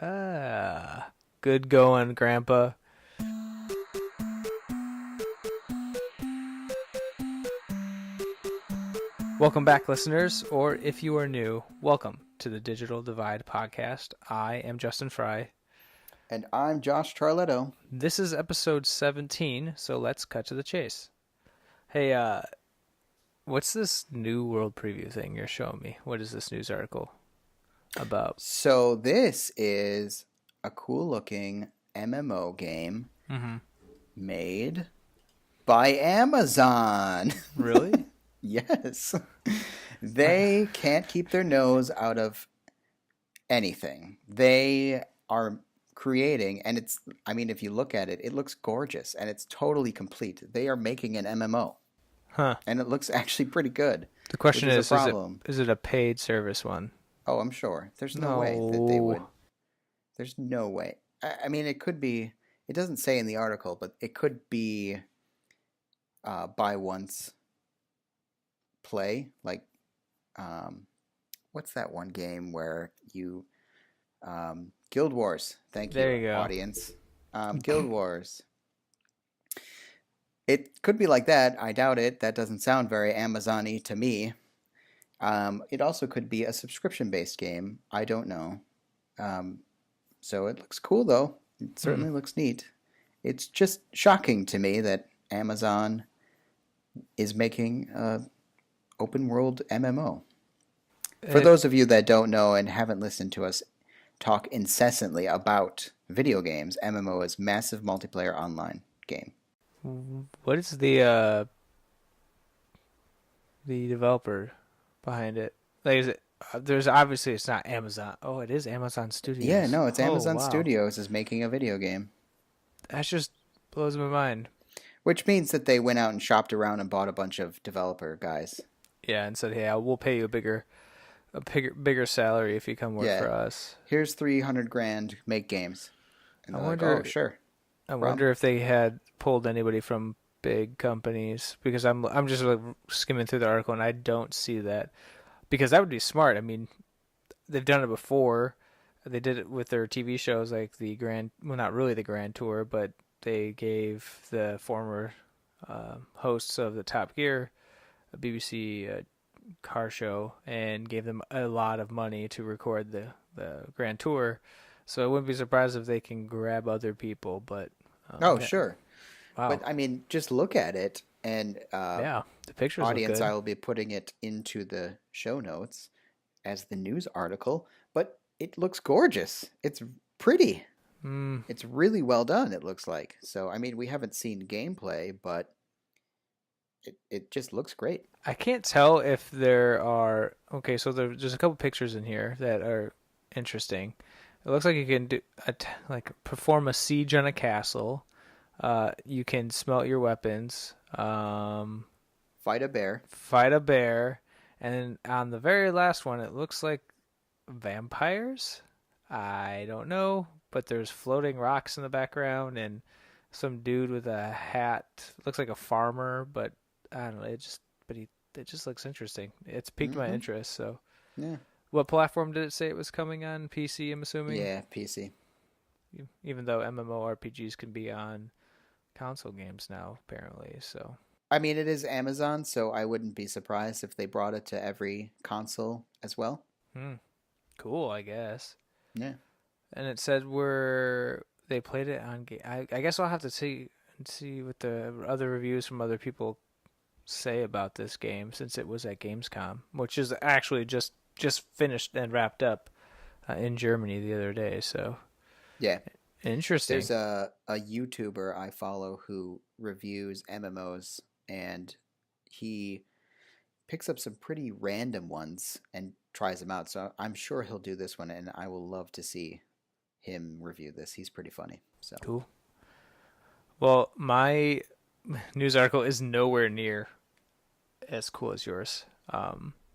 Ah, good going, Grandpa. Welcome back, listeners, or if you are new, welcome to the Digital Divide podcast. I am Justin Fry. And I'm Josh Charletto. This is episode 17, so let's cut to the chase. Hey, what's this new world preview thing you're showing me? What is this news article about? So this is a cool looking MMO game made by Amazon. Really? Yes. They can't keep their nose out of anything. They are creating, and if you look at it, it looks gorgeous and it's totally complete. They are making an MMO. Huh. And it looks actually pretty good. The question is a problem. is it a paid service one? Oh, I'm sure. There's no way that they would. There's no way. I mean, it could be. It doesn't say in the article, but it could be buy once, play. Like, what's that one game where you. Guild Wars. Thank you, There you go. audience. Guild Wars. It could be like that. I doubt it. That doesn't sound very Amazon-y to me. It also could be a subscription-based game. I don't know. So it looks cool, though. It certainly looks neat. It's just shocking to me that Amazon is making an open-world MMO. For those of you that don't know and haven't listened to us talk incessantly about video games, MMO is massive multiplayer online game. What is the developer behind it? Like, is it? There's obviously it's not Amazon. Oh, it is Amazon Studios. Yeah, no, it's Amazon wow. Studios is making a video game. That just blows my mind. Which means that they went out and shopped around and bought a bunch of developer guys. Yeah, and said, "Hey, we'll pay you a bigger salary if you come work for us." Here's $300,000, make games. And they're like, oh, sure. I wonder if they had pulled anybody from big companies, because I'm just like skimming through the article and I don't see that, because that would be smart. I mean, they've done it before. They did it with their TV shows, like not really the Grand Tour, but they gave the former hosts of the Top Gear, a BBC car show, and gave them a lot of money to record the Grand Tour. So I wouldn't be surprised if they can grab other people, but sure. Wow. But I mean, just look at it, and the pictures audience, look good. I will be putting it into the show notes as the news article. But it looks gorgeous. It's pretty. It's really well done. It looks like. So I mean, we haven't seen gameplay, but it just looks great. I can't tell if there are so there's a couple pictures in here that are interesting. It looks like you can do perform a siege on a castle. You can smelt your weapons. Fight a bear. And then on the very last one, it looks like vampires. I don't know, but there's floating rocks in the background and some dude with a hat. Looks like a farmer, but I don't know. It just looks interesting. It's piqued my interest. So yeah. What platform did it say it was coming on? PC, I'm assuming? Yeah, PC. Even though MMORPGs can be on console games now, apparently. So I mean, it is Amazon, so I wouldn't be surprised if they brought it to every console as well. Cool, I guess. Yeah. And it said they played it on game. I guess I'll have to see what the other reviews from other people say about this game, since it was at Gamescom, which is actually just finished and wrapped up in Germany the other day. So yeah, interesting. There's a YouTuber I follow who reviews MMOs, and he picks up some pretty random ones and tries them out. So I'm sure he'll do this one, and I will love to see him review this. He's pretty funny. So cool. Well, my news article is nowhere near as cool as yours,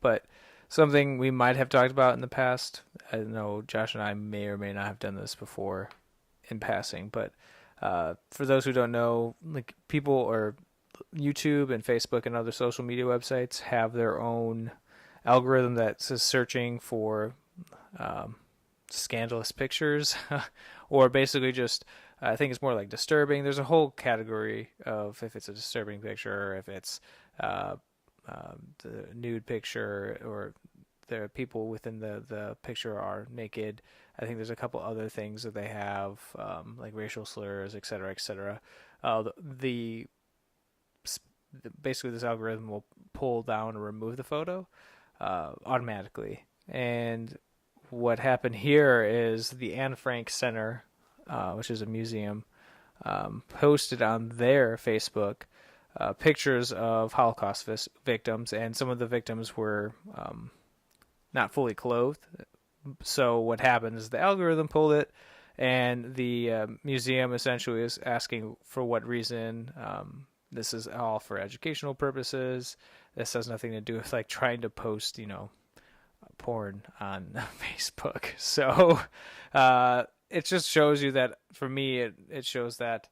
but something we might have talked about in the past. I know Josh and I may or may not have done this before in passing, but for those who don't know, like, people or YouTube and Facebook and other social media websites have their own algorithm that's searching for scandalous pictures, or basically just I think it's more like disturbing. There's a whole category of if it's a disturbing picture, or if it's uh, the nude picture, or the people within the picture are naked. I think there's a couple other things that they have, like racial slurs, et cetera, et cetera. The basically this algorithm will pull down or remove the photo automatically. And what happened here is the Anne Frank Center, which is a museum, posted on their Facebook pictures of Holocaust victims, and some of the victims were not fully clothed. So what happened is the algorithm pulled it, and the museum essentially is asking for what reason. This is all for educational purposes. This has nothing to do with like trying to post, porn on Facebook. So it just shows you that for me, it shows that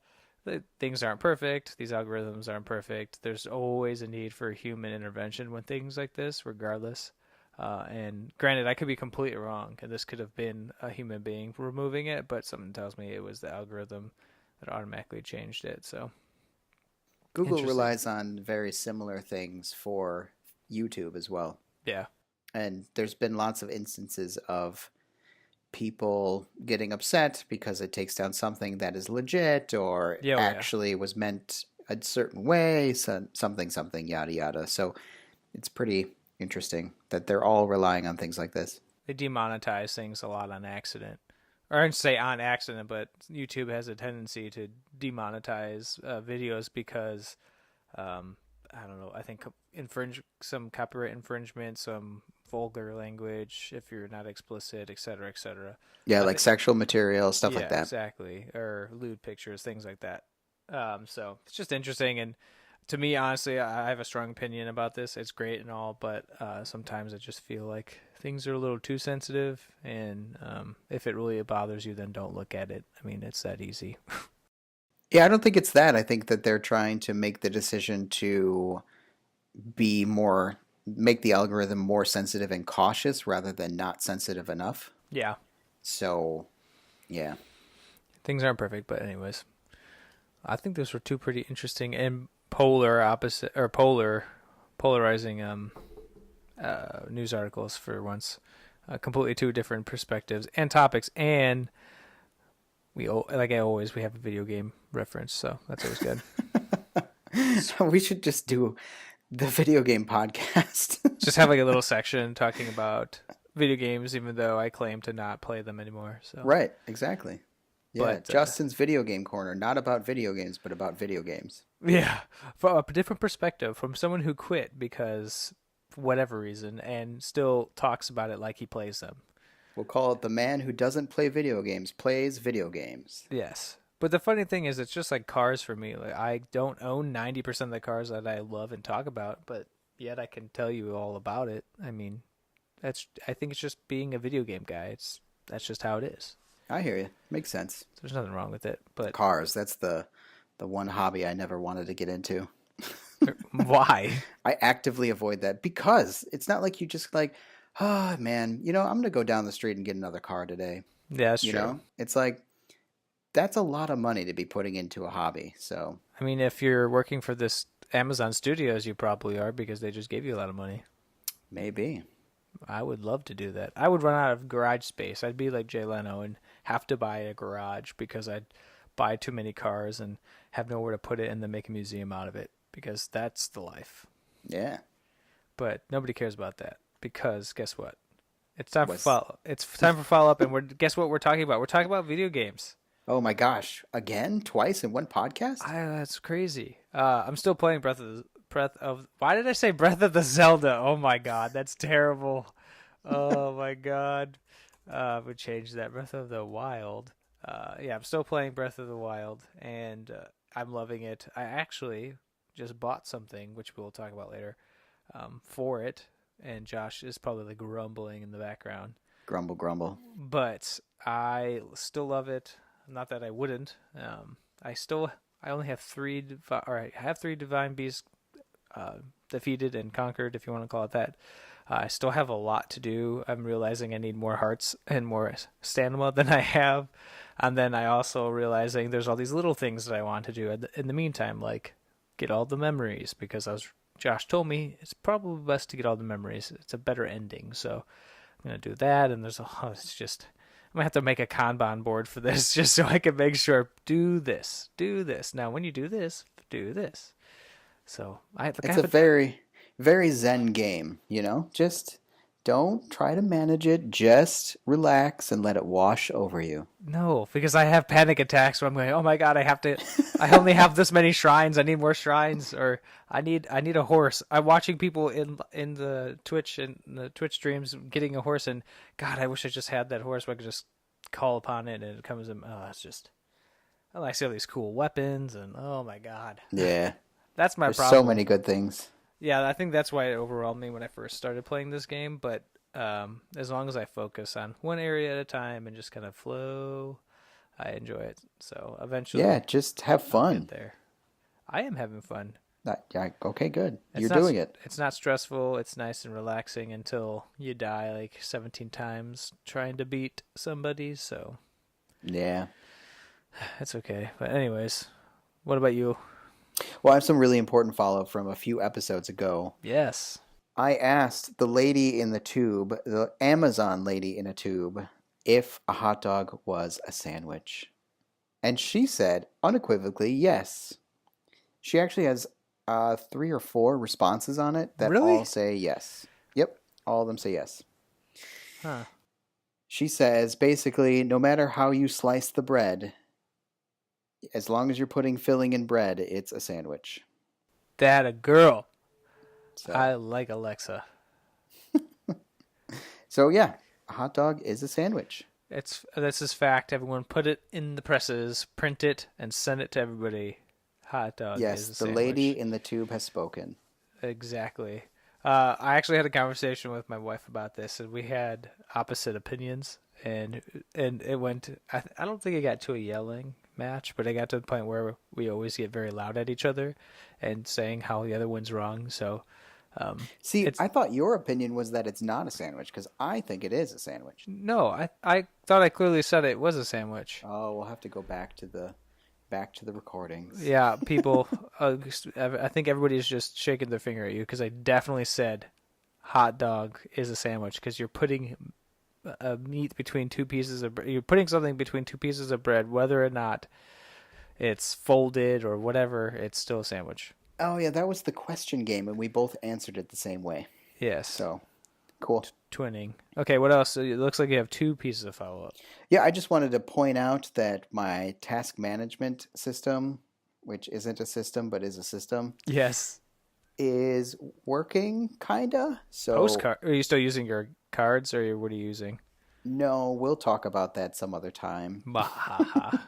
things aren't perfect. These algorithms aren't perfect. There's always a need for human intervention when things like this, regardless. And granted, I could be completely wrong, and this could have been a human being removing it, but something tells me it was the algorithm that automatically changed it. So Google interesting. relies on very similar things for YouTube as well. Yeah. And there's been lots of instances of people getting upset because it takes down something that is legit or Yeah. Oh, yeah. actually was meant a certain way, so something, something, yada, yada. So it's pretty interesting that they're all relying on things like this. They demonetize things a lot on accident. Or I don't say on accident, but YouTube has a tendency to demonetize videos because I don't know. I think infringe some copyright infringement, some vulgar language if you're not explicit, et cetera, et cetera. Yeah, like Th- sexual material, stuff like yeah, that. exactly. Or lewd pictures, things like that. So it's just interesting, and to me, honestly, I have a strong opinion about this. It's great and all, but sometimes I just feel like things are a little too sensitive, and if it really bothers you, then don't look at it. I mean, it's that easy. Yeah, I don't think it's that. I think that they're trying to make the decision to be more, make the algorithm more sensitive and cautious rather than not sensitive enough. Yeah, So, yeah. things aren't perfect, but anyways, I think those were two pretty interesting and polar opposite or polarizing news articles for once. Completely two different perspectives and topics, and like I always we have a video game reference, so that's always good. We should just do the video game podcast. Just have like a little section talking about video games, even though I claim to not play them anymore. So, Right, exactly. Yeah, but Justin's video game corner, not about video games, but about video games. yeah, from a different perspective, from someone who quit because for whatever reason and still talks about it like he plays them. We'll call it the man who doesn't play video games, plays video games. Yes. But the funny thing is, it's just like cars for me. Like I don't own 90% of the cars that I love and talk about, but yet I can tell you all about it. I mean, I think it's just being a video game guy. That's just how it is. I hear you. Makes sense. There's nothing wrong with it. But Cars, that's the one hobby I never wanted to get into. why? I actively avoid that because it's not like you just like, oh man, I'm going to go down the street and get another car today. Yeah, that's true. It's like that's a lot of money to be putting into a hobby. So I mean, if you're working for this Amazon Studios, you probably are because they just gave you a lot of money. maybe. I would love to do that. I would run out of garage space. I'd be like Jay Leno and have to buy a garage because I'd buy too many cars and have nowhere to put it and then make a museum out of it because that's the life. Yeah. But nobody cares about that because guess what? It's time for What's follow. It's time for follow up, and guess what we're talking about? We're talking about video games. Oh my gosh, again, twice in one podcast? That's crazy. I'm still playing Breath of. Why did I say Breath of the Zelda? Oh my god, that's terrible. Oh my god. I would change that. Breath of the Wild. Yeah, I'm still playing Breath of the Wild, and I'm loving it. I actually just bought something, which we'll talk about later, for it, and Josh is probably like grumbling in the background. Grumble, grumble. But I still love it. Not that I wouldn't. I only have I have three divine beasts defeated and conquered, if you want to call it that. I still have a lot to do. I'm realizing I need more hearts and more stamina than I have. And then I also realizing there's all these little things that I want to do in the meantime, like get all the memories because Josh told me it's probably best to get all the memories. It's a better ending. So I'm gonna do that. And it's just I'm gonna have to make a Kanban board for this just so I can make sure do this, do this. Now when you do this, do this. So I It's a have a very, very zen game, Just don't try to manage it. Just relax and let it wash over you. no, because I have panic attacks where I'm going, oh my god, I only have this many shrines. I need more shrines, or I need a horse. I'm watching people in the Twitch streams getting a horse, and God, I wish I just had that horse where I could just call upon it and it comes in. Oh, it's just, oh, I see all these cool weapons, and oh my god, Yeah, that's my there's so problem. many good things. Yeah, I think that's why it overwhelmed me when I first started playing this game. But as long as I focus on one area at a time and just kind of flow, I enjoy it. So Yeah, eventually, just have I'll get fun. there. I am having fun. Yeah, okay, good. You're It's not. doing it. It's not stressful. It's nice and relaxing until you die like 17 times trying to beat somebody. So Yeah. it's okay. But anyways, what about you? Well, I have some really important follow-up from a few episodes ago. Yes. I asked the lady in the tube, the Amazon lady in a tube, if a hot dog was a sandwich. And she said unequivocally yes. She actually has 3 or 4 responses on it that all Really? say yes. Yep, all of them say yes. Huh. She says basically, no matter how you slice the bread, as long as you're putting filling in bread, it's a sandwich. That a girl. So, I like Alexa. so yeah, a hot dog is a sandwich. This is fact. Everyone put it in the presses, print it, and send it to everybody. Hot dog Yes, is a the lady sandwich. in the tube has spoken. Exactly. I actually had a conversation with my wife about this, and we had opposite opinions, and it went. I don't think it got to a yelling match, but it got to the point where we always get very loud at each other, and saying how the other one's wrong. So, See, it's I thought your opinion was that it's not a sandwich because I think it is a sandwich. no. I thought I clearly said it was a sandwich. Oh, we'll have to go back to the recordings. Yeah, people. I think everybody's just shaking their finger at you because I definitely said hot dog is a sandwich because you're putting a meat between two pieces of you're putting something between two pieces of bread, whether or not it's folded or whatever. It's still a sandwich. Oh yeah, that was the question game, and we both answered it the same way. Yes, So cool. twinning. Okay, what else? So it looks like you have two pieces of follow up. Yeah, I just wanted to point out that my task management system, which isn't a system but is a system, Yes. is working kinda. So Postcard. Are you still using your cards, or what are you using? no, we'll talk about that some other time. Bahaha.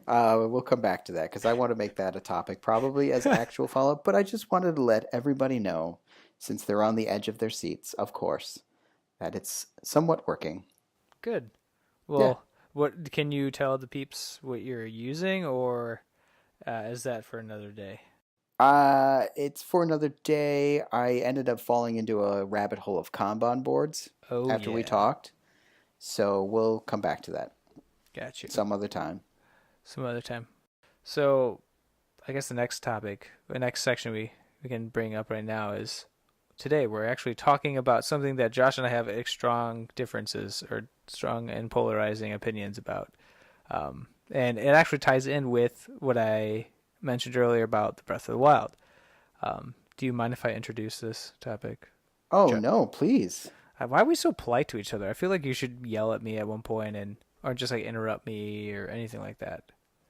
We'll come back to that because I want to make that a topic, probably as actual follow up. But I just wanted to let everybody know, since they're on the edge of their seats, of course, that it's somewhat working. Good. Yeah. Well, what can you tell the peeps what you're using, or is that for another day? It's for another day. I ended up falling into a rabbit hole of Kanban boards Oh after we yeah, talked, so we'll come back to that got you. some other time. Some other time. So, I guess the next section we can bring up right now is today we're actually talking about something that Josh and I have strong differences or strong and polarizing opinions about, and it actually ties in with what I mentioned earlier about the Breath of the Wild. Do you mind if I introduce this topic? Oh no, please. Why are we so polite to each other? I feel like you should yell at me at one point and or just like interrupt me or anything like that.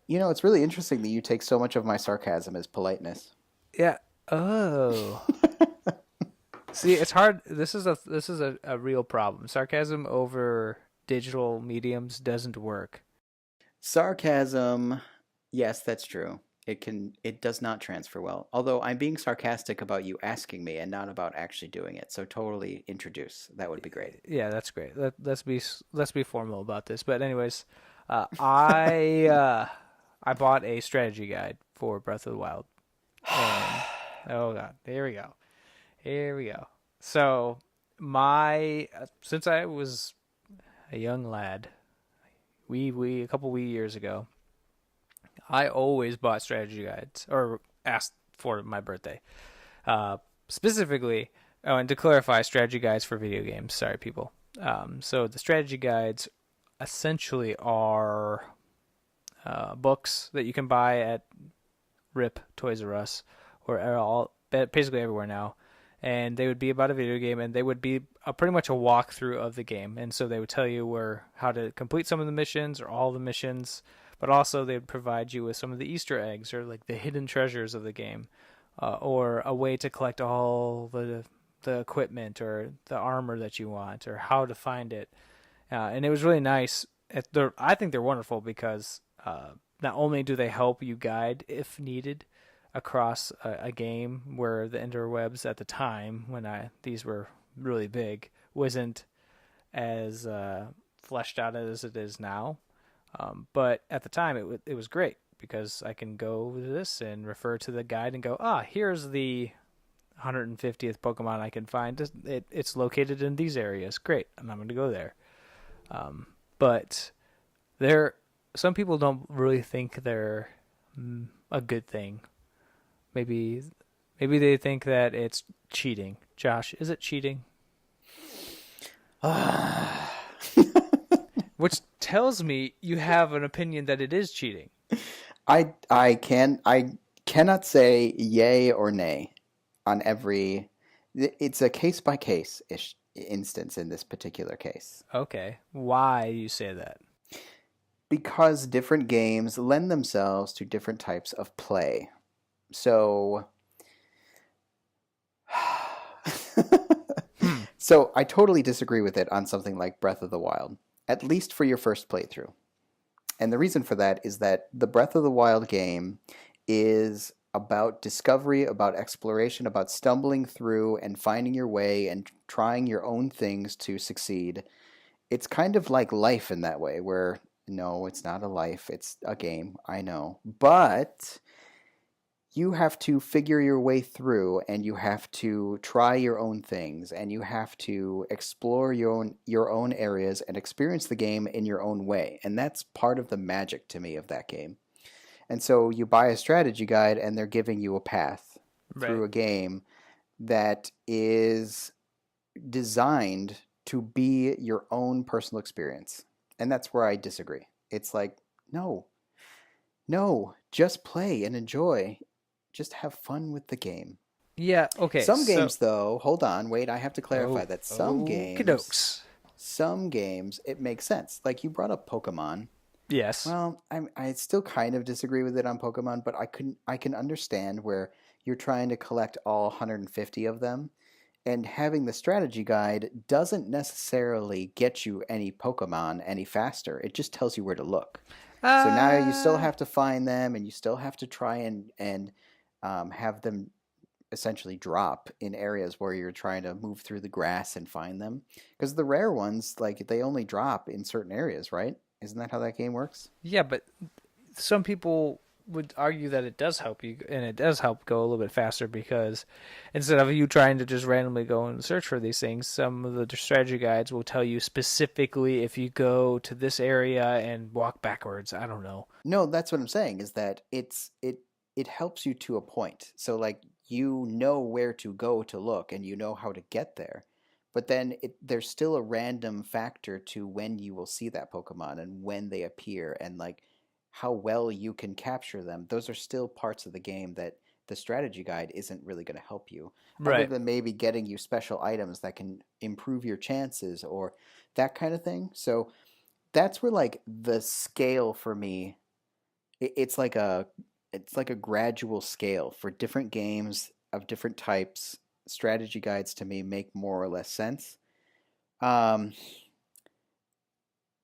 It's really interesting that you take so much of my sarcasm as politeness. Yeah. Oh. See, it's hard. This is a real problem. Sarcasm over digital mediums doesn't work. Sarcasm, yes, that's true. It does not transfer well. Although I'm being sarcastic about you asking me and not about actually doing it. So totally introduce. That would be great. Yeah, that's great. Let's be formal about this. But anyways, I bought a strategy guide for Breath of the Wild, and oh god, here we go. So my since I was a young lad, we a couple wee years ago, I always bought strategy guides or asked for my birthday. Uh, specifically, oh, and to clarify, strategy guides for video games. Sorry, people. So the strategy guides essentially are books that you can buy at RIP Toys R Us or all basically everywhere now, and they would be about a video game, and they would be pretty much a walkthrough of the game, and so they would tell you where how to complete some of the missions or all the missions, but also they would provide you with some of the Easter eggs or like the hidden treasures of the game, or a way to collect all the equipment or the armor that you want or how to find it, and it was really nice. I think they're wonderful because not only do they help you guide if needed across a game where the interwebs at the time when these were really big wasn't as fleshed out as it is now, but at the time it was great because I can go to this and refer to the guide and go, here's the 150th Pokemon I can find. It's located in these areas. Great, and I'm going to go there. But there, some people don't really think they're a good thing. Maybe, maybe they think that it's cheating. Josh, is it cheating? Which tells me you have an opinion that it is cheating. I cannot say yay or nay on every. It's a case by case ish instance in this particular case. Okay, why do you say that? Because different games lend themselves to different types of play. So, Hmm. so I totally disagree with it on something like Breath of the Wild, at least for your first playthrough. And the reason for that is that the Breath of the Wild game is about discovery, about exploration, about stumbling through and finding your way and trying your own things to succeed. It's kind of like life in that way, where no, it's not a life, it's a game, I know. But you have to figure your way through and you have to try your own things and you have to explore your own areas and experience the game in your own way. And that's part of the magic to me of that game. And so you buy a strategy guide and they're giving you a path Right. through a game that is designed to be your own personal experience. And that's where I disagree. It's like, no, no, just play and enjoy. Just have fun with the game. Yeah. Okay. Some So, games, though, hold on, wait, I have to clarify that okay, dokes. some games, it makes sense. Like you brought up Pokemon. Yes. Well, I still kind of disagree with it on Pokemon, but I can understand where you're trying to collect all 150 of them, and having the strategy guide doesn't necessarily get you any Pokemon any faster. It just tells you where to look. So now you still Uh, have to find them, and you still have to try and have them essentially drop in areas where you're trying to move through the grass and find them. Because the rare ones, like they only drop in certain areas, right? Isn't that how that game works? yeah, but some people would argue that it does help you, and it does help go a little bit faster because instead of you trying to just randomly go and search for these things, some of the strategy guides will tell you specifically if you go to this area and walk backwards. I don't know. No, that's what I'm saying is that it helps you to a point. So like you know where to go to look and you know how to get there. But then there's still a random factor to when you will see that Pokemon and when they appear and like how well you can capture them. Those are still parts of the game that the strategy guide isn't really going to help you, other Right. than maybe getting you special items that can improve your chances or that kind of thing. So that's where like the scale for me, it's like a gradual scale for different games of different types. Strategy guides to me make more or less sense. Um,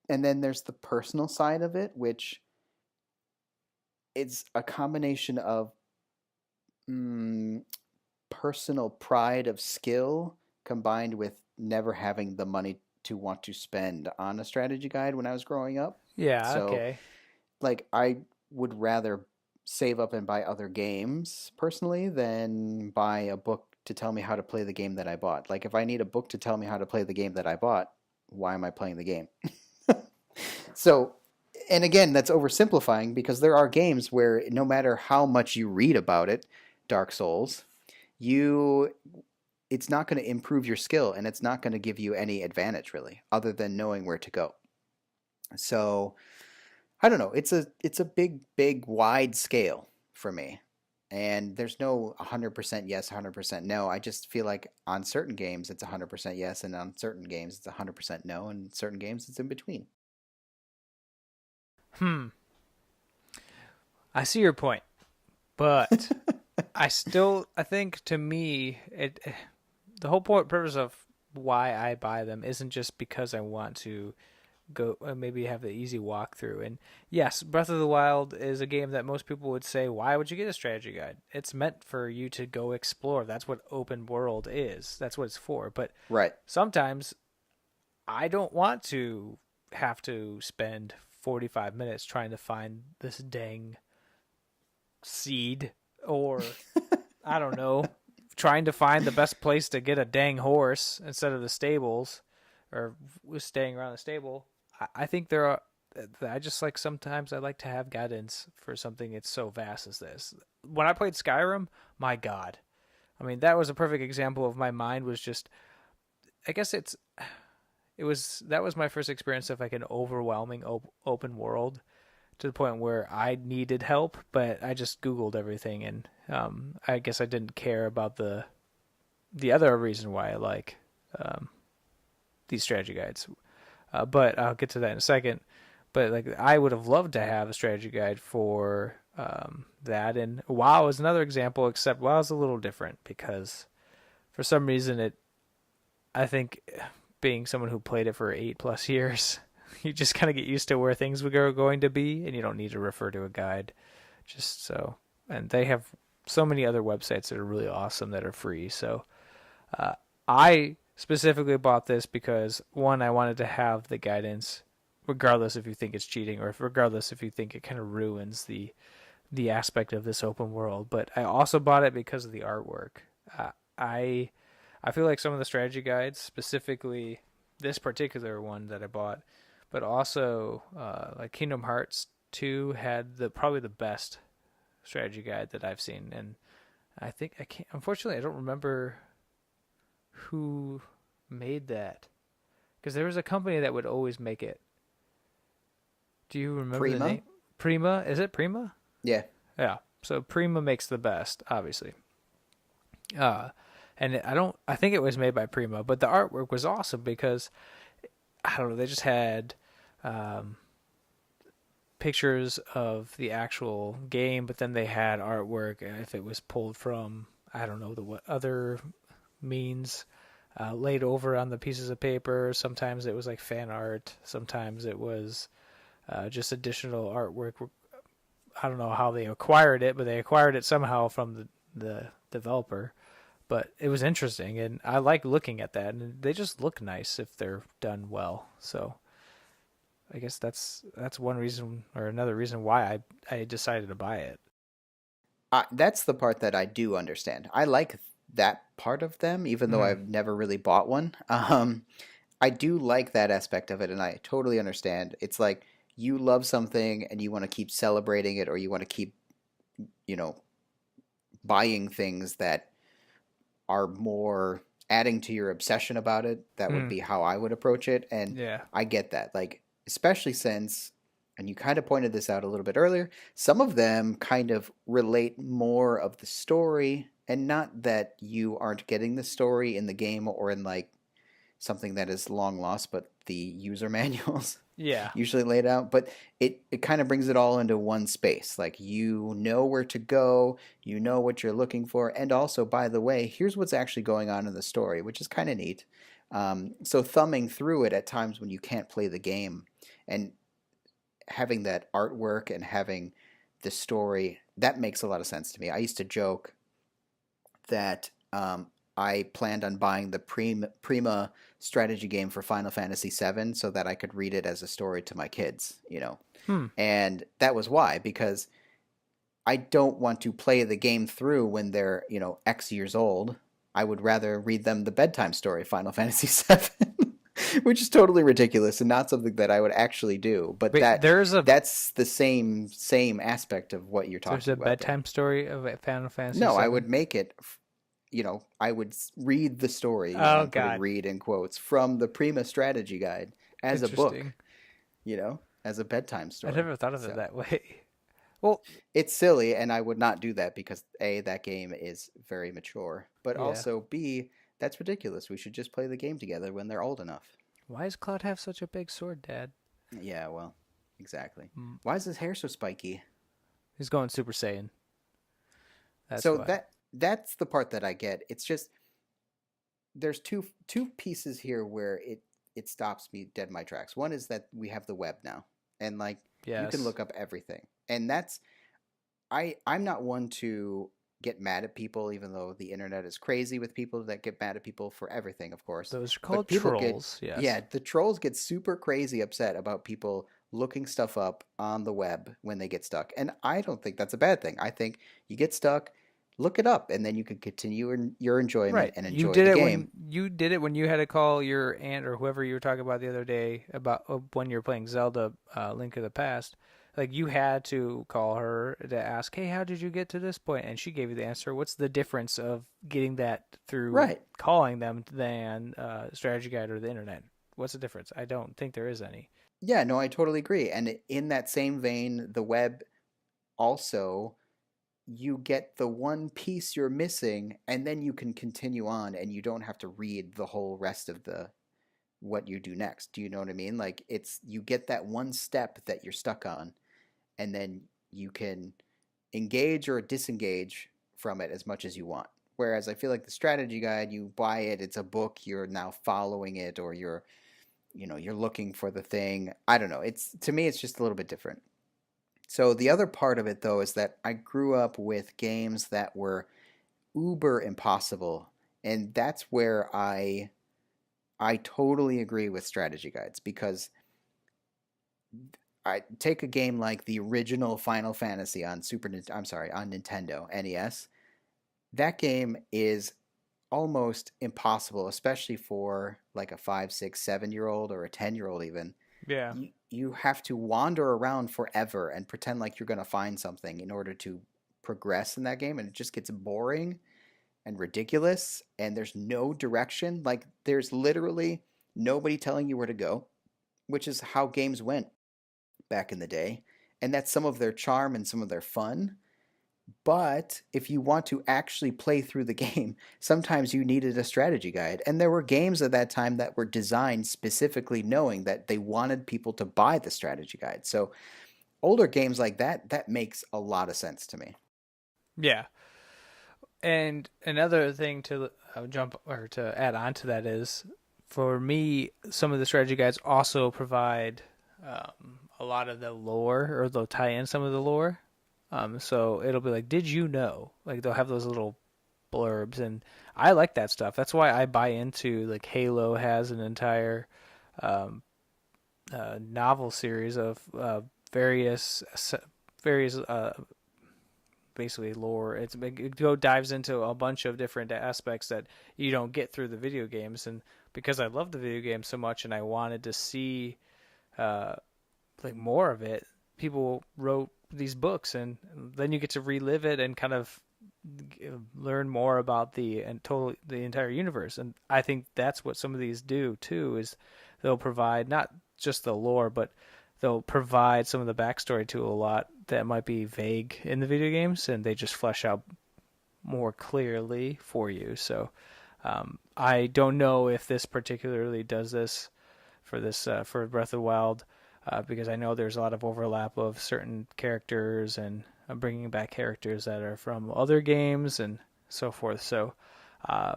and then there's the personal side of it, which it's a combination of mm, personal pride of skill combined with never having the money to want to spend on a strategy guide when I was growing up. Yeah. So, Okay. like, I would rather save up and buy other games personally than buy a book to tell me how to play the game that I bought. Like if I need a book to tell me how to play the game that I bought, why am I playing the game? So, and again, that's oversimplifying because there are games where no matter how much you read about it, Dark Souls, you it's not going to improve your skill and it's not going to give you any advantage really other than knowing where to go. So, I don't know, it's a big wide scale for me. And there's no 100% yes, 100% no. I just feel like on certain games it's 100% yes and on certain games it's 100% no and certain games it's in between. Hmm. I see your point, but I think to me, the whole point purpose of why I buy them isn't just because I want to go maybe have the easy walkthrough. And yes, Breath of the Wild is a game that most people would say, why would you get a strategy guide? It's meant for you to go explore. That's what open world is. That's what it's for. But Right. sometimes I don't want to have to spend 45 minutes trying to find this dang seed, or I don't know, trying to find the best place to get a dang horse instead of the stables, or staying around the stable. I think there are. I just like sometimes I like to have guidance for something it's so vast as this. When I played Skyrim, my God, I mean that was a perfect example of my mind was just. I guess it was that was my first experience of like an overwhelming open world to the point where I needed help, but I just Googled everything, and I guess I didn't care about the other reason why I like um, these strategy guides. But I'll get to that in a second. But like, I would have loved to have a strategy guide for that. And WoW is another example, except WoW is a little different because for some reason I think being someone who played it for 8+ years, you just kind of get used to where things are going to be, and you don't need to refer to a guide. Just so, and they have so many other websites that are really awesome that are free. So I specifically bought this because one, I wanted to have the guidance, regardless if you think it's cheating or regardless if you think it kind of ruins the aspect of this open world. But I also bought it because of the artwork. I I feel like some of the strategy guides, specifically this particular one that I bought, but also like Kingdom Hearts 2 had the probably the best strategy guide that I've seen, and I think I can't. Unfortunately, I don't remember who made that because there was a company that would always make it. Do you remember the Prima? name? Prima? Is it Prima? Yeah. Yeah. So Prima makes the best, obviously. Uh, and I don't. I think it was made by Prima, but the artwork was awesome because I don't know. They just had um, pictures of the actual game, but then they had artwork if it was pulled from I don't know the what other means laid over on the pieces of paper. Sometimes it was like fan art. Sometimes it was just additional artwork. I don't know how they acquired it, but they acquired it somehow from the developer. But it was interesting, and I like looking at that, and they just look nice if they're done well. So I guess that's one reason or another reason why I decided to buy it. That's the part that I do understand. I like that part of them, even though Mm. I've never really bought one. I do like that aspect of it, and I totally understand. It's like you love something and you want to keep celebrating it, or you want to keep, you know, buying things that are more adding to your obsession about it. That would Mm. be how I would approach it. And Yeah. I get that. Like, especially since, and you kind of pointed this out a little bit earlier, some of them kind of relate more of the story, and not that you aren't getting the story in the game or in like something that is long lost, but the user manuals Yeah. usually laid out. But it kind of brings it all into one space. Like you know where to go, you know what you're looking for, and also, by the way, here's what's actually going on in the story, which is kind of neat. So thumbing through it at times when you can't play the game and having that artwork and having the story, that makes a lot of sense to me. I used to joke that I planned on buying the Prima strategy game for Final Fantasy VII so that I could read it as a story to my kids, you know. Hmm. And that was why, because I don't want to play the game through when they're, you know, X years old. I would rather read them the bedtime story, Final Fantasy VII, which is totally ridiculous and not something that I would actually do. But Wait, that's the same aspect of what you're there's talking a about there. bedtime story of Final Fantasy No, I VII. would make it, I would read the story, Oh I'm putting God, read in quotes, from the Prima Strategy Guide as a interesting. book, as a bedtime I story. never thought of it So that way. Well, it's silly, and I would not do that because A, that game is very mature, but yeah. also B, that's ridiculous. We should just play the game together when they're old enough. Why does Cloud have such a big sword, Dad? Yeah, well, exactly. Mm, Why is his hair so spiky? he's going Super Saiyan. That's So why. that's the part that I get. It's just there's two pieces here where it stops me dead in my tracks. One is that we have the web now, and like you can Yes, look up everything, and that's I'm not one to get mad at people, even though the internet is crazy with people that get mad at people for everything, of course. those are But called people get, trolls. Yes. yeah, the trolls get super crazy upset about people looking stuff up on the web when they get stuck. And I don't think that's a bad thing. I think you get stuck, look it up, and then you can continue in your enjoyment Right. and You enjoy did the it game. when you had to call your aunt or whoever you were talking about the other day about when you were playing Zelda Link of the Past. Like you had to call her to ask, "Hey, how did you get to this point?" And she gave you the answer. What's the difference of getting that through Right. calling them than strategy guide or the internet? What's the difference? I don't think there is any. Yeah, no, I totally agree. And in that same vein, the web also you get the one piece you're missing and then you can continue on and you don't have to read the whole rest of the what you do next. Do you know what I mean? Like it's you get that one step that you're stuck on and then you can engage or disengage from it as much as you want. Whereas I feel like the strategy guide, you buy it, it's a book, you're now following it or you're looking for the thing. I don't know. It's to me it's just a little bit different. So the other part of it though is that I grew up with games that were uber impossible, and that's where I totally agree with strategy guides because I take a game like the original Final Fantasy on I'm sorry, on Nintendo NES. That game is almost impossible, especially for like a 5, 6, 7 year old or a 10-year old even. Yeah. You have to wander around forever and pretend like you're going to find something in order to progress in that game, and it just gets boring and ridiculous, and there's no direction. Like there's literally nobody telling you where to go, which is how games went back in the day, and that's some of their charm and some of their fun. But if you want to actually play through the game, sometimes you needed a strategy guide. And there were games at that time that were designed specifically knowing that they wanted people to buy the strategy guide. So older games like that, that makes a lot of sense to me. Yeah. And another thing to jump or to add on to that is, for me, some of the strategy guides also provide a lot of the lore, or they'll tie in some of the lore. So it'll be like, "Did you know?" Like they'll have those little blurbs, and I like that stuff. That's why I buy into like Halo has an entire um, novel series of various various basically lore. It go dives into a bunch of different aspects that you don't get through the video games, and because I love the video game so much and I wanted to see uh, like more of it, people wrote these books, and then you get to relive it and kind of learn more about the entire universe. And I think that's what some of these do too, is they'll provide not just the lore, but they'll provide some of the backstory to a lot that might be vague in the video games, and they just flesh out more clearly for you. So I don't know if this particularly does this for Breath of the Wild, because I know there's a lot of overlap of certain characters, and bringing back characters that are from other games and so forth. So uh,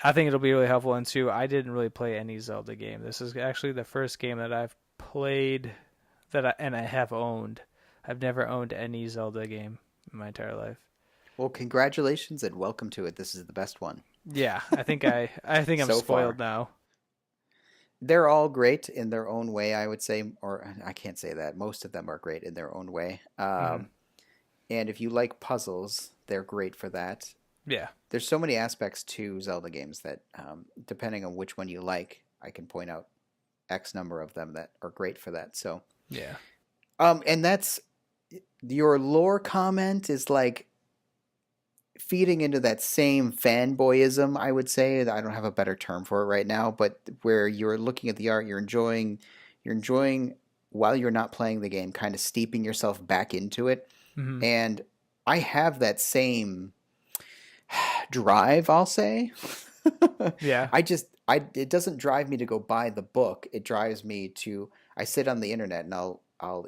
I think it'll be really helpful. And two, I didn't really play any Zelda game. This is actually the first game that I've played and I have owned. I've never owned any Zelda game in my entire life. Well, congratulations and welcome to it. This is the best one Yeah, I think I'm so spoiled far. now. They're all great in their own way, I would say, or I can't say that. Most of them are great in their own way. Hmm. And if you like puzzles, they're great for that. Yeah. There's so many aspects to Zelda games that, depending on which one you like, I can point out X number of them that are great for that. So, Yeah. and that's your lore comment is like feeding into that same fanboyism, I would say. I don't have a better term for it right now, but where you're looking at the art, you're enjoying while you're not playing the game, kind of steeping yourself back into it. Hmm. And I have that same drive, I'll say. Yeah. I it doesn't drive me to go buy the book. It drives me to I sit on the internet and I'll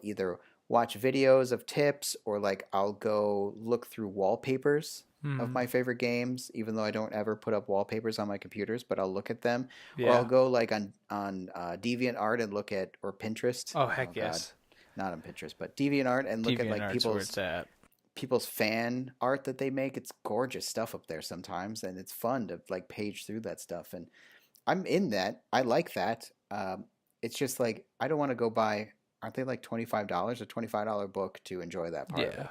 either watch videos of tips or like I'll go look through wallpapers of Hmm. my favorite games, even though I don't ever put up wallpapers on my computers, but I'll look at them, or I'll Yeah. go like on DeviantArt and look at or Pinterest. Oh, Oh heck God, yes. not on Pinterest, but DeviantArt and look at like DeviantArt's where it's at. people's fan art that they make. It's gorgeous stuff up there sometimes, and it's fun to like page through that stuff. And I'm in that. I like that. It's just like I don't want to go buy. Aren't they like $25 a $25 book to enjoy that part of Yeah. it?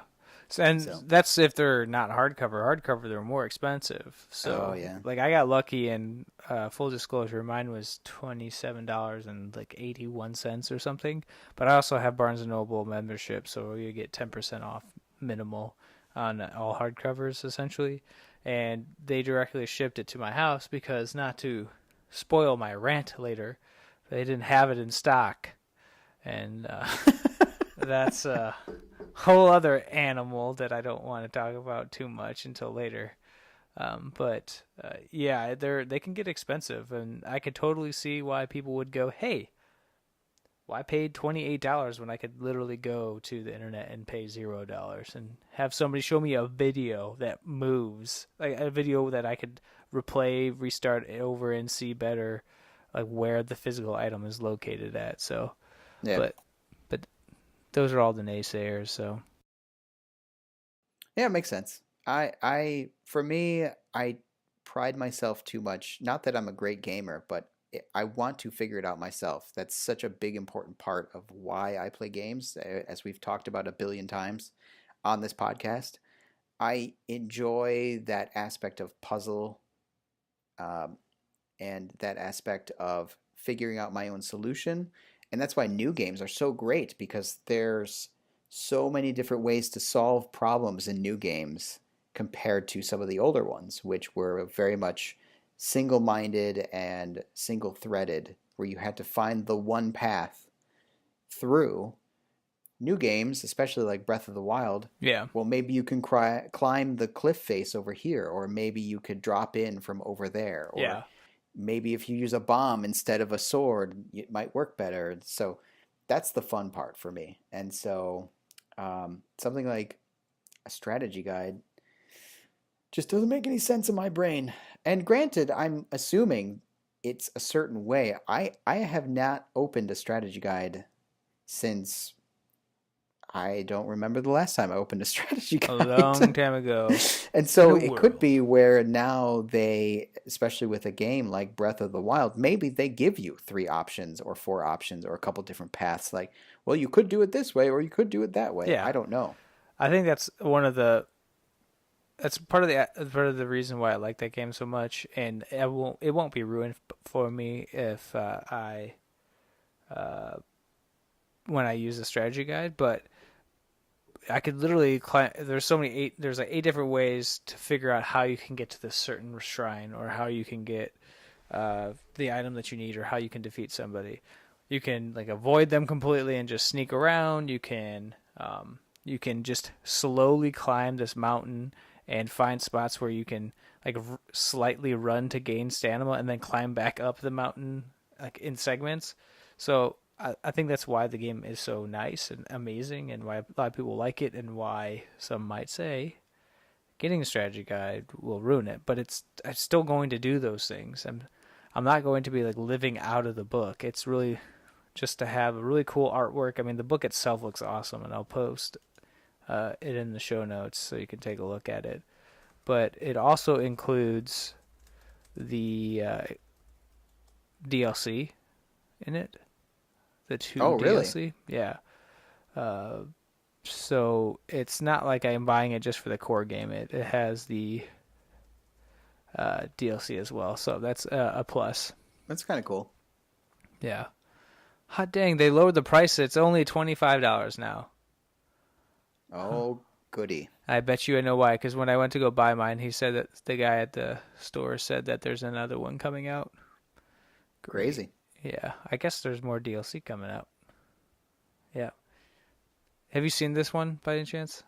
So, and So, that's if they're not hardcover. Hardcover, they're more expensive. oh So, yeah, like, I got lucky, and full disclosure, mine was $27 and like 81 cents or something. But I also have Barnes and Noble membership, so you get 10% off minimal on all hardcovers essentially. And they directly shipped it to my house because not to spoil my rant later, they didn't have it in stock, and that's a whole other animal that I don't want to talk about too much until later. But yeah, they can get expensive, and I could totally see why people would go, "Hey, well, I paid $28 when I could literally go to the internet and pay $0 and have somebody show me a video that moves, like a video that I could replay, restart over, and see better, like where the physical item is located at." So, yeah, but but those are all the naysayers. So yeah. It makes sense. For me, I pride myself too much. Not that I'm a great gamer, but I want to figure it out myself. That's such a big important part of why I play games, as we've talked about a billion times on this podcast. I enjoy that aspect of puzzle, um, and that aspect of figuring out my own solution. And that's why new games are so great because there's so many different ways to solve problems in new games compared to some of the older ones, which were very much single minded and single threaded, where you had to find the one path through. New games, especially like Breath of the Wild, yeah, well, maybe you can climb the cliff face over here, or maybe you could drop in from over there, or yeah, maybe if you use a bomb instead of a sword, it might work better. So that's the fun part for me. And so something like a strategy guide just doesn't make any sense in my brain. And granted, I'm assuming it's a certain way. I have not opened a strategy guide since I don't remember the last time I opened a strategy a guide. long time ago And in so a it could world. be where now they, especially with a game like Breath of the Wild, maybe they give you three options or four options or a couple different paths. Like, well, you could do it this way or you could do it that way. Yeah, I don't know. I think that's one of the that's part of the reason why I like that game so much, and it won't be ruined for me if I uh, when I use the strategy guide, but I could literally climb. There's like eight different ways to figure out how you can get to this certain shrine, or how you can get the item that you need, or how you can defeat somebody. You can like avoid them completely and just sneak around. You can just slowly climb this mountain and find spots where you can like slightly run to gain stamina and then climb back up the mountain like in segments. So I think that's why the game is so nice and amazing, and why a lot of people like it, and why some might say getting a strategy guide will ruin it. But I'm still going to do those things. I'm not going to be like living out of the book. It's really just to have a really cool artwork. I mean, the book itself looks awesome, and I'll post it in the show notes so you can take a look at it. But it also includes the DLC in it, the two Oh, really? DLC. Yeah. Uh, so it's not like I'm buying it just for the core game. It has the DLC as well. So that's a plus. That's kind of cool. Yeah. Hot dang, they lowered the price. It's only $25 now. Huh. Oh, goody. I bet you I know why, because when I went to go buy mine, he said that the guy at the store said that there's another one coming out. Great. Crazy. Yeah, I guess there's more DLC coming out. Yeah. Have you seen this one by any chance?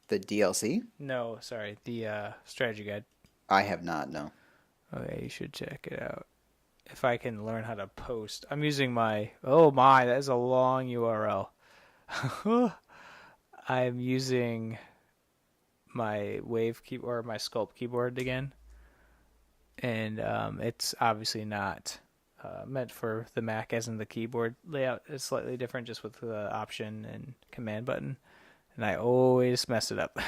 The DLC? No, sorry, the strategy guide. I have not, no. Okay, you should check it out. If I can learn how to post. I'm using my, oh my, that is a long URL. I'm using my Wave keyboard, or my Sculpt keyboard again. And it's obviously not meant for the Mac, as in the keyboard layout is slightly different, just with the Option and Command button. And I always mess it up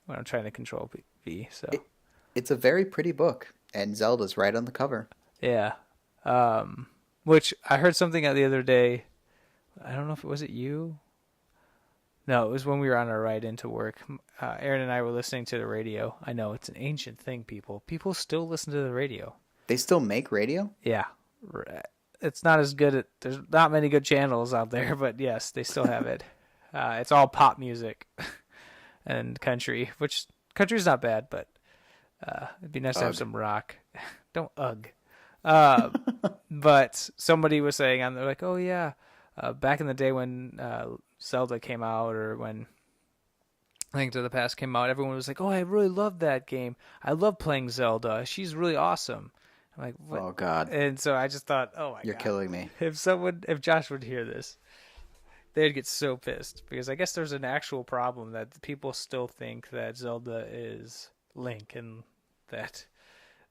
when I'm trying to control V. So it's a very pretty book, and Zelda's right on the cover. yeah, which I heard something the other day. I don't know if it was you. No, it was when we were on our ride into work. Aaron and I were listening to the radio. I know it's an ancient thing, people. People still listen to the radio. They still make radio? Yeah, it's not as good. There's not many good channels out there, but yes, they still have it. It's all pop music and country, which country's not bad, but it'd be nice to have some rock. Don't ugh. But somebody was saying, they're like, oh yeah, back in the day when Zelda came out, or when Link to the Past came out, everyone was like, oh, I really love that game. I love playing Zelda. She's really awesome. I'm like, what? Oh God. And so I just thought, oh my You're God. killing me. If Josh would hear this, they'd get so pissed, because I guess there's an actual problem that people still think that Zelda is Link, and that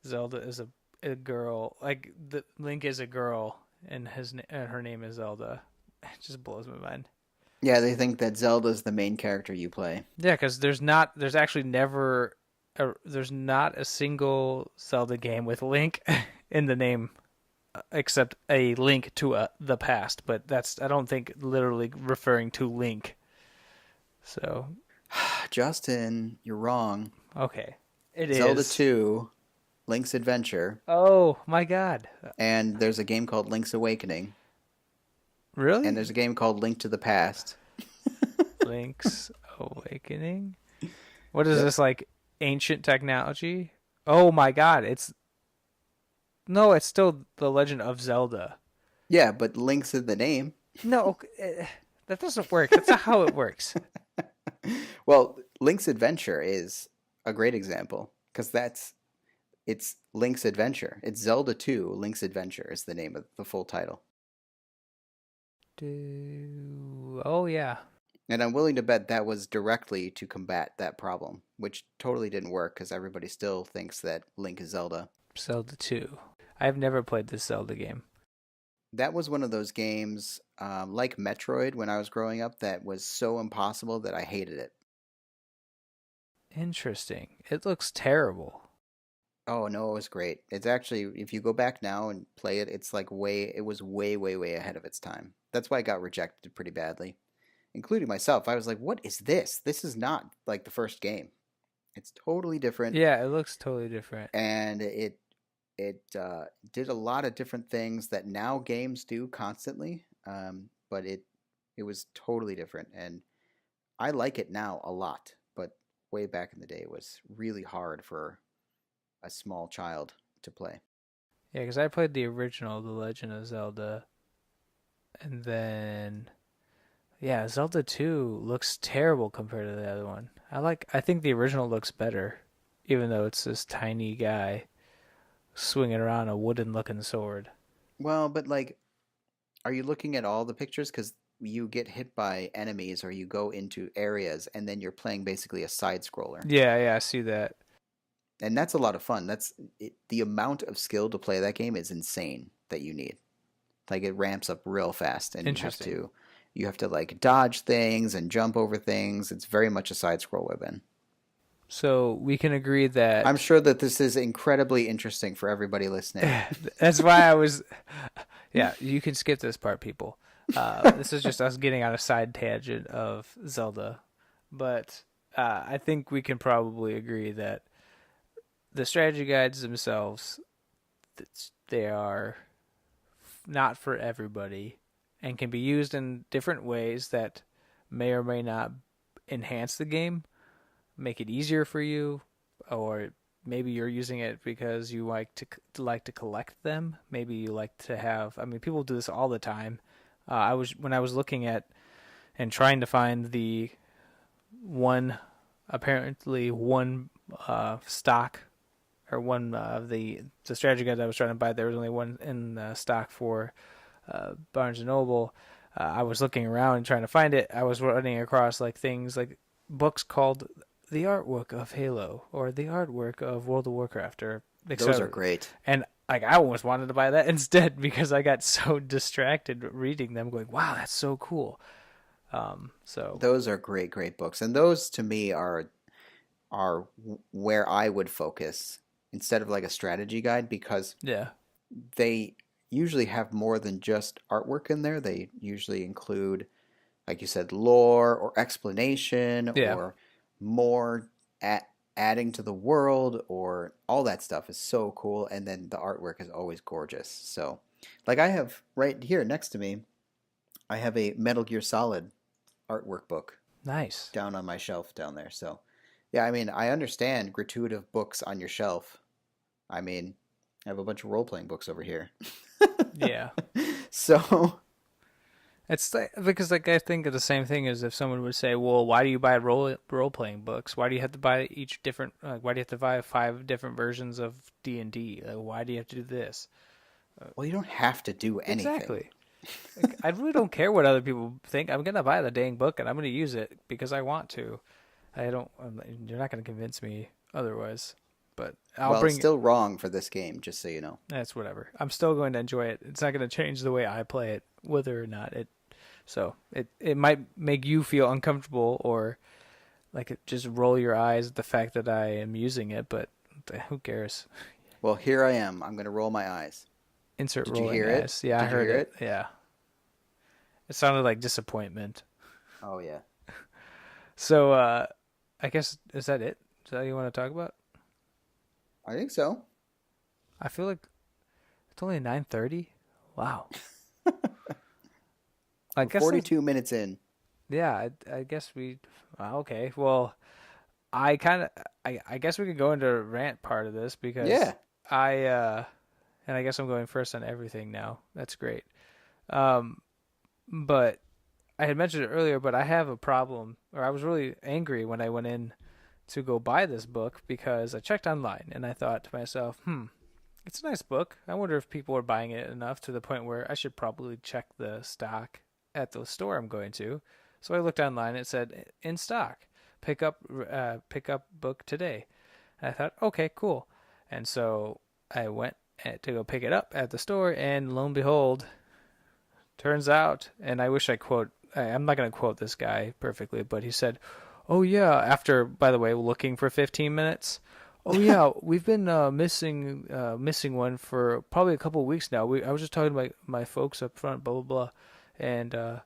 Zelda is a girl. Like, Link is a girl, and her name is Zelda. It just blows my mind. Yeah, they think that Zelda's the main character you play. Yeah, because there's actually never, there's not a single Zelda game with Link in the name, except a link to the past. But I don't think, literally referring to Link. So, Justin, you're wrong. okay, Zelda 2, Link's Adventure. Oh my God! And there's a game called Link's Awakening. Really? And there's a game called Link to the Past. Link's Awakening? What is this, like ancient technology? Oh my God, it's still The Legend of Zelda. Yeah, but Link's in the name. No, that doesn't work. That's not how it works. Well, Link's Adventure is a great example, because it's Link's Adventure. It's Zelda 2, Link's Adventure is the name of the full title. Oh yeah. And I'm willing to bet that was directly to combat that problem, which totally didn't work, because everybody still thinks that Link is Zelda. Zelda 2. I've never played this Zelda game. That was one of those games, like Metroid when I was growing up, that was so impossible that I hated it. Interesting. It looks terrible. Oh no, it was great. It's actually, if you go back now and play it, it's like it was way, way, way ahead of its time. That's why it got rejected pretty badly, including myself. I was like, what is this? This is not like the first game. It's totally different. Yeah, it looks totally different. And it did a lot of different things that now games do constantly. But it was totally different. And I like it now a lot. But way back in the day, it was really hard for a small child to play. Yeah, because I played the original, The Legend of Zelda. And then, yeah, Zelda 2 looks terrible compared to the other one. I think the original looks better, even though it's this tiny guy swinging around a wooden-looking sword. Well, but like, are you looking at all the pictures? Because you get hit by enemies, or you go into areas, and then you're playing basically a side scroller. Yeah, I see that. And that's a lot of fun. The amount of skill to play that game is insane that you need. Like, it ramps up real fast, and you have to like dodge things and jump over things. It's very much a side scroller then. So we can agree that I'm sure that this is incredibly interesting for everybody listening. That's why I was. Yeah, you can skip this part, people. This is just us getting on a side tangent of Zelda, but I think we can probably agree that the strategy guides themselves, they are not for everybody and can be used in different ways that may or may not enhance the game, make it easier for you, or maybe you're using it because you like to collect them. Maybe you like to have. I mean, people do this all the time. I was looking at and trying to find the one apparently one stock or one of the strategy guide I was trying to buy. There was only one in stock for Barnes and Noble. I was looking around and trying to find it. I was running across like things like books called "The Artwork of Halo" or "The Artwork of World of Warcraft" or Those are etc. great. And like I almost wanted to buy that instead because I got so distracted reading them, going, "Wow, that's so cool." So Those are great, great books, and those to me are where I would focus instead of like a strategy guide because yeah, they usually have more than just artwork in there. They usually include, like you said, lore or explanation yeah, or more adding to the world or all that stuff is so cool. And then the artwork is always gorgeous. So, like I have right here next to me, I have a Metal Gear Solid artwork book nice. down on my shelf down there. So, yeah, I mean, I understand gratuitous books on your shelf. I mean, I have a bunch of role playing books over here. Yeah. So, It's because like I think of the same thing as if someone would say, "Well, why do you buy role playing books? Why do you have to buy each different? Why do you have to buy five different versions of D&D? Like, why do you have to do this?" well, you don't have to do anything. Exactly. Like, I really don't care what other people think. I'm gonna buy the dang book and I'm gonna use it because I want to. I don't. You're not gonna convince me otherwise. But I'll Well, it's bring. still wrong for this game, just so you know. That's whatever. I'm still going to enjoy it. It's not going to change the way I play it, whether or not it. So it might make you feel uncomfortable or like just roll your eyes at the fact that I am using it, but who cares? Well, here I am. I'm going to roll my eyes. Insert Did you rolling hear it? eyes. Yeah, I Did you heard hear it. it? Yeah, it sounded like disappointment. Oh, yeah. So I guess is that it? Is that what you want to talk about? I think so. I feel like it's only 9:30. Wow. I We're guess that's, 42 minutes in. yeah. I guess we. Okay. Well, I guess we could go into a rant part of this because Yeah. I and I guess I'm going first on everything now. That's great. Um but I had mentioned it earlier, but I have a problem or I was really angry when I went in to go buy this book because I checked online and I thought to myself, it's a nice book. I wonder if people are buying it enough to the point where I should probably check the stock at the store I'm going to. So I looked online. It said in stock. Pick up book today. And I thought, okay, cool. And so I went to go pick it up at the store, and lo and behold, turns out, and I wish I quote. I'm not going to quote this guy perfectly, but he said, "Oh yeah." After, by the way, looking for 15 minutes. Oh yeah, we've been missing one for probably a couple of weeks now. I was just talking to my folks up front, blah blah blah, and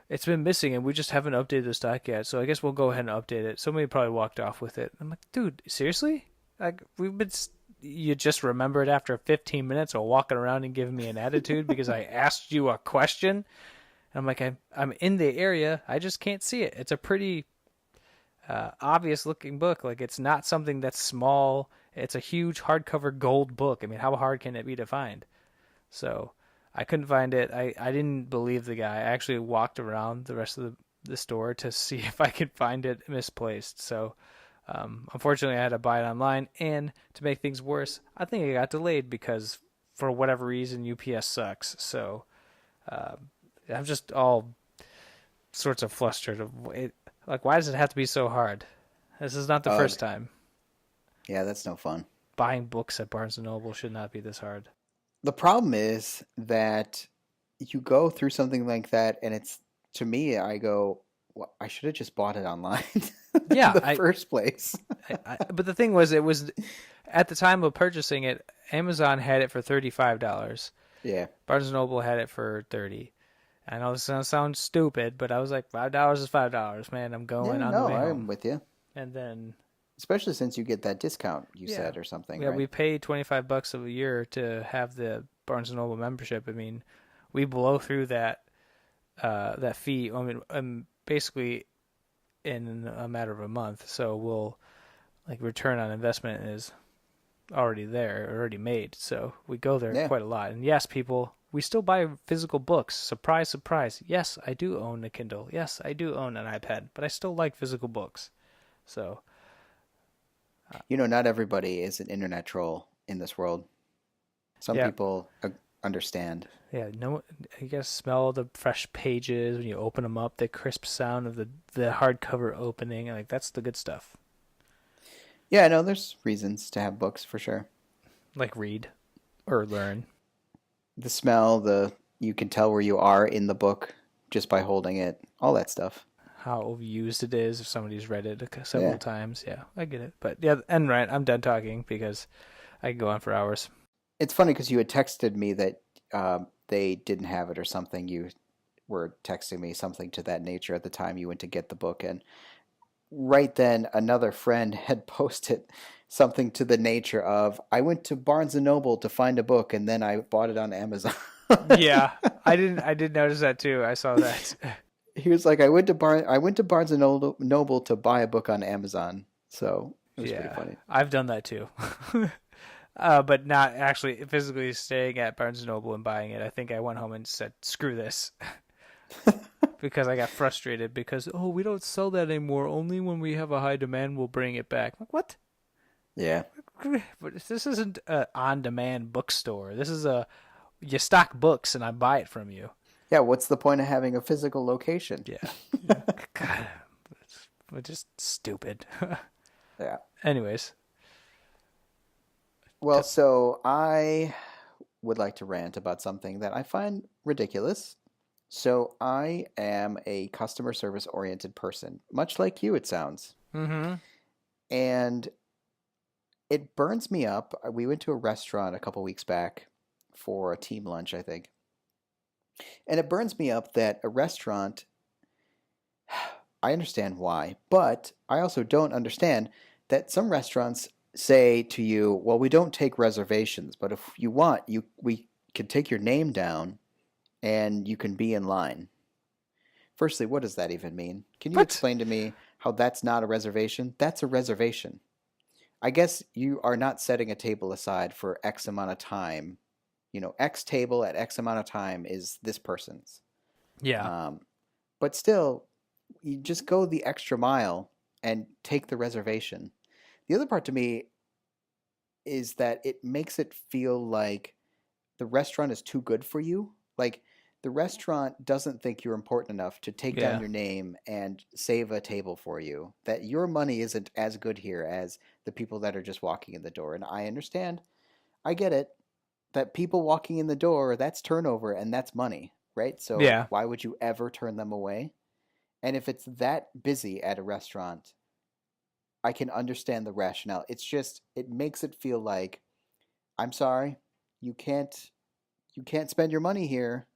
it's been missing, and we just haven't updated the stock yet. So I guess we'll go ahead and update it. Somebody probably walked off with it. I'm like, dude, seriously? Like you just remembered after 15 minutes of walking around and giving me an attitude because I asked you a question. And I'm like, I'm in the area. I just can't see it. It's a pretty obvious looking book. Like it's not something that's small. It's a huge hardcover gold book. I mean, how hard can it be to find? So I couldn't find it. I didn't believe the guy. I actually walked around the rest of the store to see if I could find it misplaced. So unfortunately, I had to buy it online. And to make things worse, I think it got delayed because for whatever reason, UPS sucks. So I'm just all sorts of flustered. Like, why does it have to be so hard? This is not the Ugh. first time. Yeah, that's no fun. Buying books at Barnes and Noble should not be this hard. The problem is that you go through something like that, and it's to me, I go, well, I should have just bought it online in Yeah, the first place. but the thing was, it was at the time of purchasing it, Amazon had it for $35. Yeah. Barnes and Noble had it for 30. I know this sounds stupid, but I was like, $5 is $5, man. I'm Yeah, going on the no, way I'm home. with you. And then Especially since you get that discount you Yeah. said or something, Yeah, right? we pay $25 a year to have the Barnes and Noble membership. I mean, we blow through that fee. I mean, basically in a matter of a month. So we'll like return on investment is already there, already made. So we go there Yeah. quite a lot. And yes, people, we still buy physical books. Surprise, surprise. Yes, I do own a Kindle. Yes, I do own an iPad, but I still like physical books. So uh, Not everybody is an internet troll in this world. Some yeah, people understand. yeah. No, I guess smell the fresh pages when you open them up. The crisp sound of the hardcover opening. Like that's the good stuff. Yeah, I know there's reasons to have books for sure. Like read or learn. The smell, the you can tell where you are in the book just by holding it, all that stuff. How overused it is if somebody's read it several Yeah. times. Yeah, I get it. But yeah, and right, I'm done talking because I can go on for hours. It's funny because you had texted me that they didn't have it or something. You were texting me something to that nature at the time you went to get the book, and right then another friend had posted something to the nature of, I went to Barnes and Noble to find a book and then I bought it on Amazon. Yeah, I did notice that too. I saw that. He was like, I went to Barnes and Noble to buy a book on Amazon. So it was pretty Yeah, funny. I've done that too. But not actually physically staying at Barnes and Noble and buying it. I think I went home and said, "Screw this," because I got frustrated because we don't sell that anymore. Only when we have a high demand, we'll bring it back. I'm like, what? Yeah. But this isn't a on-demand bookstore. This is a you stock books and I buy it from you. Yeah, what's the point of having a physical location? Yeah. God, it's just stupid. Yeah. Anyways, Well, so I would like to rant about something that I find ridiculous. So I am a customer service oriented person, much like you, it sounds. mm-hmm. And it burns me up. We went to a restaurant a couple weeks back for a team lunch, I think. And it burns me up that a restaurant, I understand why, but I also don't understand that some restaurants say to you, well, we don't take reservations, but if you want, we can take your name down and you can be in line. Firstly, what does that even mean? Can you What? explain to me how that's not a reservation? That's a reservation. I guess you are not setting a table aside for X amount of time. X table at X amount of time is this person's. Yeah. Um, but still, you just go the extra mile and take the reservation. The other part to me is that it makes it feel like the restaurant is too good for you. Like the restaurant doesn't think you're important enough to take down Yeah. your name and save a table for you. That your money isn't as good here as the people that are just walking in the door. And I understand, I get it, that people walking in the door, that's turnover and that's money, right? So Yeah. why would you ever turn them away? And if it's that busy at a restaurant, I can understand the rationale. It's just it makes it feel like, I'm sorry, you can't you can't spend your money here.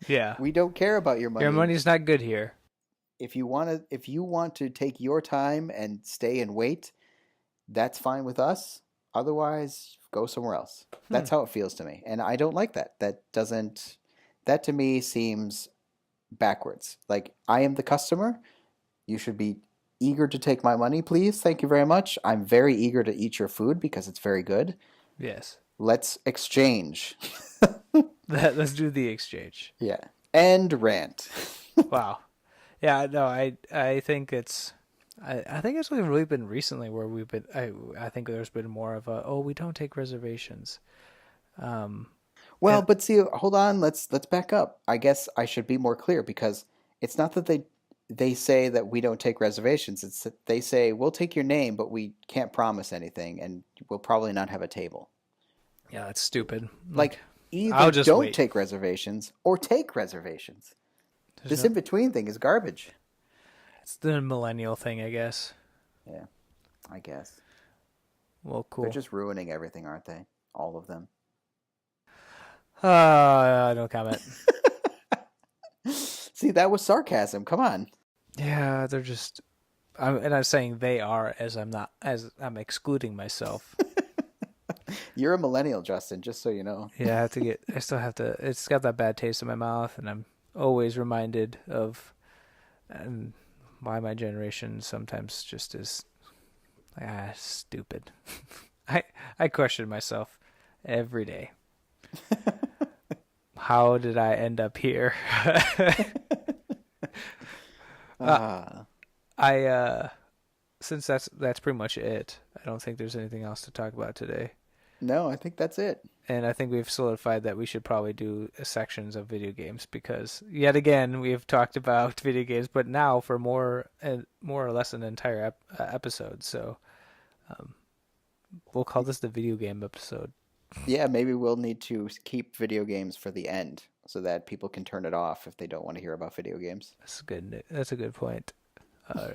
Yeah. We don't care about your Your money. money's not good here. If you want to take your time and stay and wait, that's fine with us. Otherwise, go somewhere else. Hmm. That's how it feels to me. And I don't like that. That to me seems backwards. Like I am the customer. You should be eager to take my money, please. Thank you very much. I'm very eager to eat your food because it's very good. Yes. Let's exchange. Let's do the exchange. Yeah. End rant. Wow. Yeah. No. I think it's. I think it's only really been recently where we've been. I think there's been more of a we don't take reservations. Um. Well, And but see, hold on. Let's back up. I guess I should be more clear because it's not that they say that we don't take reservations. It's that they say we'll take your name, but we can't promise anything, and we'll probably not have a table. yeah, that's stupid. Like Like I'll either just don't wait. take reservations or take reservations. There's This no. in between thing is garbage. It's the millennial thing, I guess. Yeah, I guess Well, they're cool. just ruining everything, aren't they? All of them. No comment. See, that was sarcasm. Come on. Yeah, they're just And I'm saying they are as I'm not, as I'm excluding myself. You're a millennial, Justin, just so you know. Yeah, I still have to, it's got that bad taste in my mouth, and I'm always reminded of and why my generation sometimes just is stupid. I I question myself every day. How did I end up here? uh, Ah, I since that's pretty much it. I don't think there's anything else to talk about today. no, I think that's it. And I think we've solidified that we should probably do sections of video games because yet again we have talked about video games, but now for more or less an entire episode. So um, we'll call this the video game episode. Yeah, maybe we'll need to keep video games for the end so that people can turn it off if they don't want to hear about video games. That's a good. That's a good point. Uh,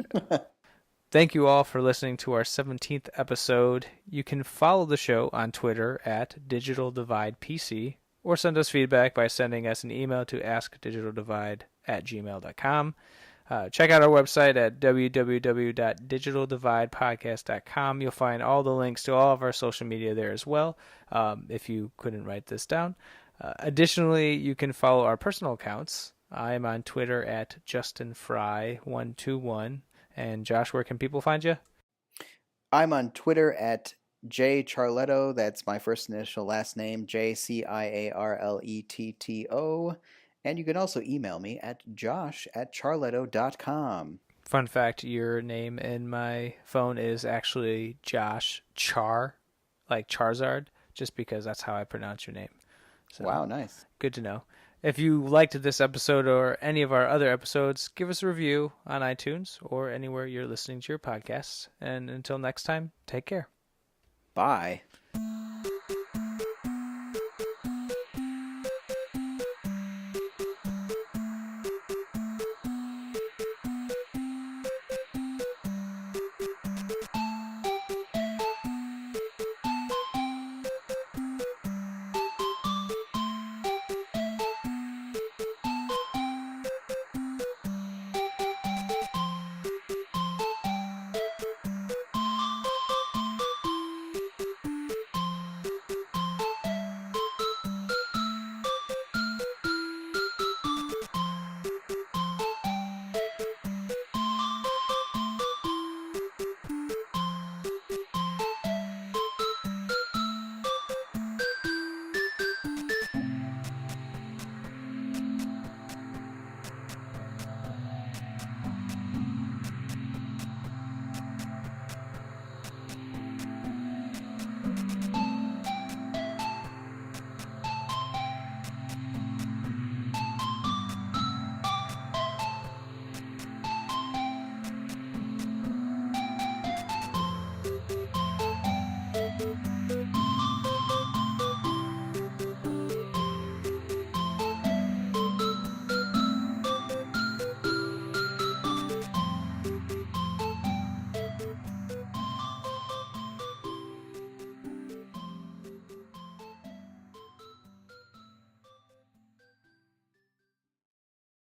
Thank you all for listening to our 17th episode. You can follow the show on Twitter at DigitalDividePC or send us feedback by sending us an email to askdigitaldivide@gmail.com. Check out our website at www.digitaldividepodcast.com. You'll find all the links to all of our social media there as well, if you couldn't write this down. Additionally, you can follow our personal accounts. I'm on Twitter at JustinFry121. And Josh, where can people find you? I'm on Twitter at jcharletto. That's my first initial last name, JCIARLETTO. And you can also email me at josh@charletto.com. Fun fact, your name in my phone is actually Josh Char, like Charizard, just because that's how I pronounce your name. So Wow, nice. good to know. If you liked this episode or any of our other episodes, give us a review on iTunes or anywhere you're listening to your podcasts. And until next time, take care. Bye.